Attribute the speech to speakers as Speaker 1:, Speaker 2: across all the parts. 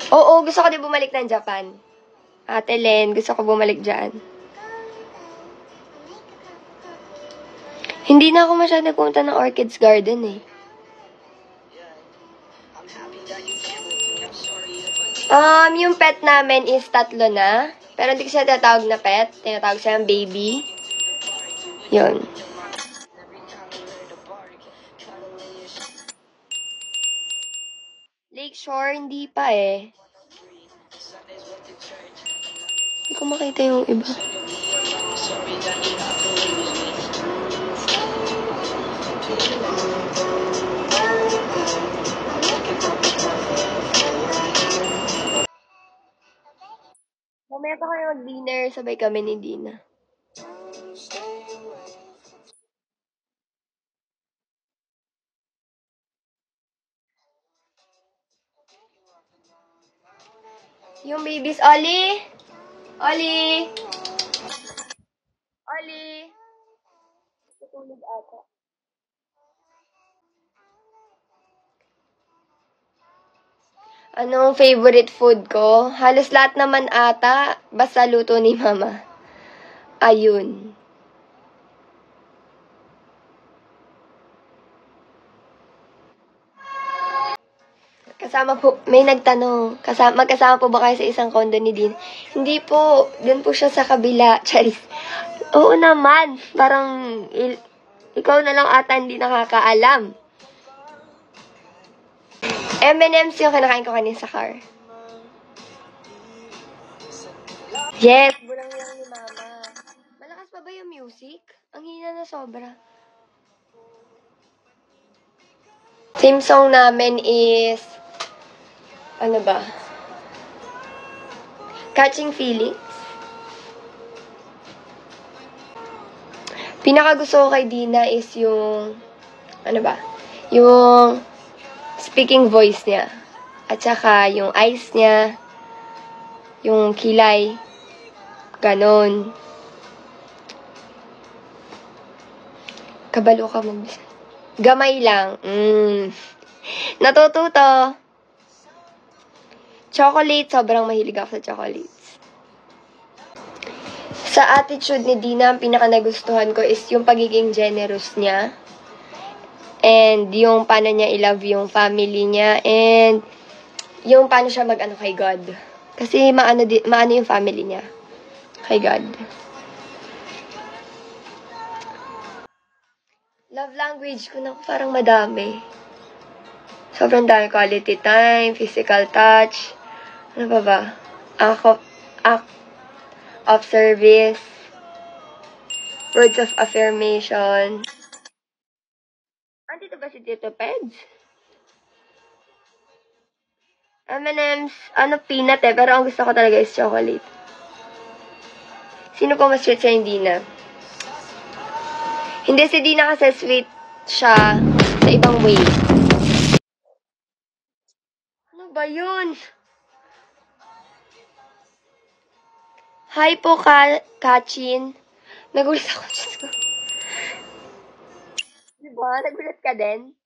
Speaker 1: Oo, gusto ko din bumalik ng Japan. Ate Len, gusto ko bumalik dyan. Hindi na ako masyadong nagpunta ng Orchids Garden eh. Yung pet namin is 3 na. Pero hindi ko siya tinatawag na pet. Tinatawag siya ng baby. Yun. Lakeshore, hindi pa eh. Hindi ko makita yung iba. Mamaya pa kayo mag-dinner, sabay kami ni Dina. Yung babies, Oli! Oli! Oli! Tutulog ata. Anong favorite food ko? Halos lahat naman ata, basta luto ni Mama. Ayun. Kasama po, may nagtanong, magkasama po ba kayo sa isang condo ni Dean? Hindi po, dun po siya sa kabila, Charis. Oo naman, parang ikaw na lang ata hindi nakakaalam. M&M's yung kinakain ko kanina sa car. Yes, bulang lang ni Mama. Malakas pa ba yung music? Ang hina na sobra. Theme song namin is, ano ba? Catching Feelings. Pinakagusto ko kay Dina is yung, ano ba? Yung speaking voice niya. At saka yung eyes niya, yung kilay, ganon. Kabalo ka mag-bisa. Gamay lang. Natututo. Chocolate, sobrang mahilig ako sa chocolates. Sa attitude ni Dina, ang pinaka nagustuhan ko is yung pagiging generous niya. And yung paano niya i-love yung family niya. And yung paano siya mag-ano kay God. Kasi maano yung family niya kay God. Love language ko na parang madami. Sobrang dami. Quality time, physical touch. Ano pa ba? Act of service. Words of affirmation. Andito ba si Tito Peds? M&M's, peanut eh. Pero ang gusto ko talaga is chocolate. Sino po mas sweet sa hindi na? Hindi si Dina kasi sweet siya sa ibang way. Ano ba yun? Hi po, Kachin. Nagulat ako. Diba? Nagulat ka din?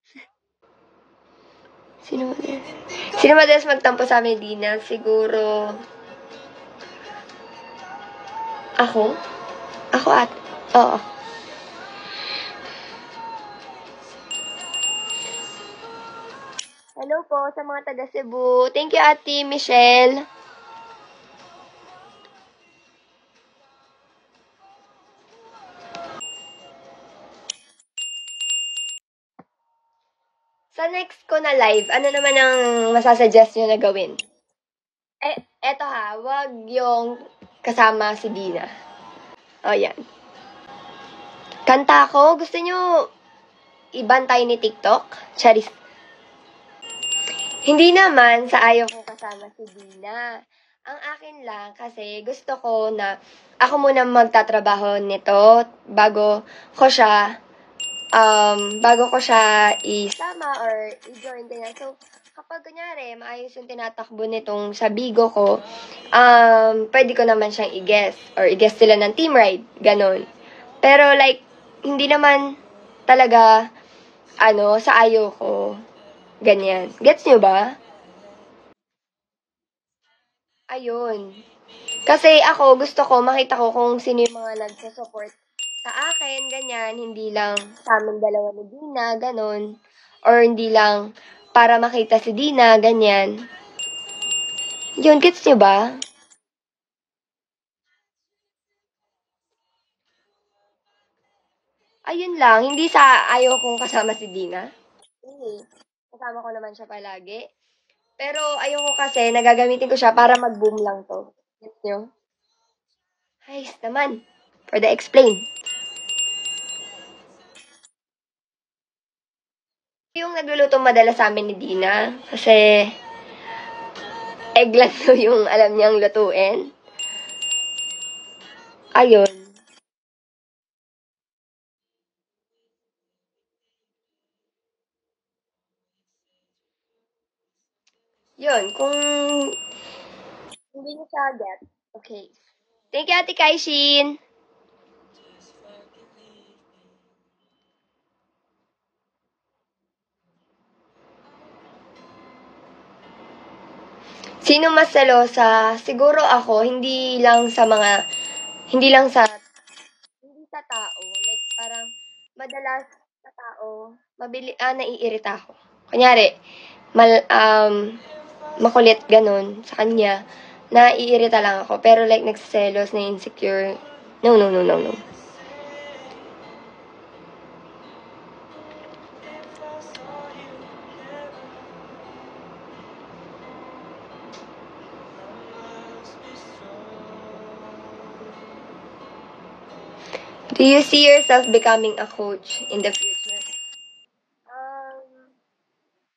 Speaker 1: Sino madalas magtampo sa amin, Dina? Siguro ako? Ako oo. Hello po sa mga taga Cebu. Thank you, Ate Michelle. Sa next ko na live, ano naman ang masasuggest nyo na gawin? Eto ha, wag yung kasama si Dina. O, yan. Kanta ko, gusto nyo ibantay ni TikTok? Charis. Hindi naman sa ayaw kong kasama si Dina. Ang akin lang kasi gusto ko na ako muna magtatrabaho nito bago ko siya isama or i-join din. So, kapag kunyari, maayos yung tinatakbo nitong sa Bigo ko, pwede ko naman siyang i-guest or i-guest sila ng team ride, ganon. Pero like, hindi naman talaga, sa ayaw ko. Ganyan. Gets nyo ba? Ayun. Kasi ako, gusto ko, makita ko kung sino yung mga nagsusupport sa akin, ganyan. Hindi lang sa amin dalawa ni Dina, ganun. Or hindi lang para makita si Dina, ganyan. Yun, gets nyo ba? Ayun lang, hindi sa ayaw kong kasama si Dina. Hindi. Kasama ko naman siya palagi. Pero ayoko kasi, nagagamitin ko siya para mag-boom lang to. Gets nyo? Ayos naman. For the explain. Yung nagluluto madalas sa amin ni Dina. Kasi, eggplant to yung alam niyang lutuin. Ayun. Yun, kung hindi niyo siya get, okay. Thank you, Ate Kaishin. Sino mas selosa? Siguro ako, hindi lang sa, hindi sa tao. Like, parang, madalas sa tao, naiirita ako. Kunyari, makulit ganun sa kanya, naiirita lang ako. Pero like, nagsiselos, na insecure. No, no, no, no, no. Do you see yourself becoming a coach in the future?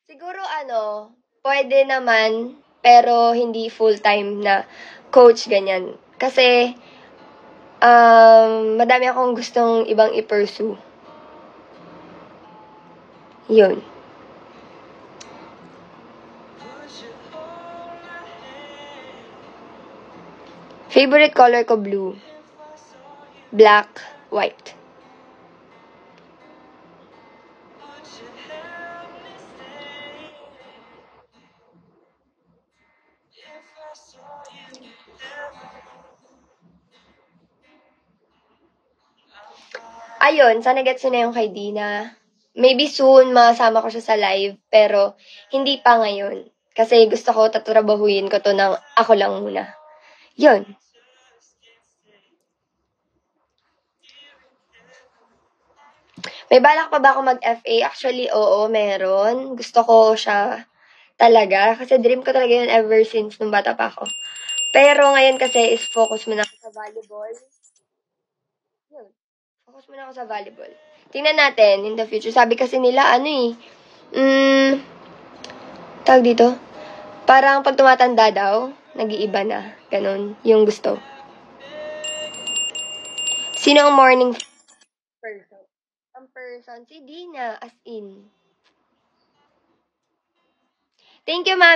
Speaker 1: Siguro pwede naman, pero hindi full-time na coach, ganyan. Kasi, madami akong gustong ibang i-pursue. Yun. Favorite color ko, blue. Black, white. Ayun, sana gets nyo na yung kay Dina. Maybe soon, masama ko siya sa live, pero hindi pa ngayon. Kasi gusto ko, tatrabahuin ko to ng ako lang muna. Yun. May balak pa ba ako mag-FA? Actually, oo, meron. Gusto ko siya talaga. Kasi dream ko talaga yun ever since nung bata pa ako. Pero ngayon kasi is focus muna ako sa volleyball. Yun. Focus muna ako sa volleyball. Tingnan natin in the future. Sabi kasi nila, tawag dito, parang pag tumatanda daw, nag-iiba na. Ganun, yung gusto. Sino ang morning person? Ang person, si Dina, as in. Thank you, ma'am.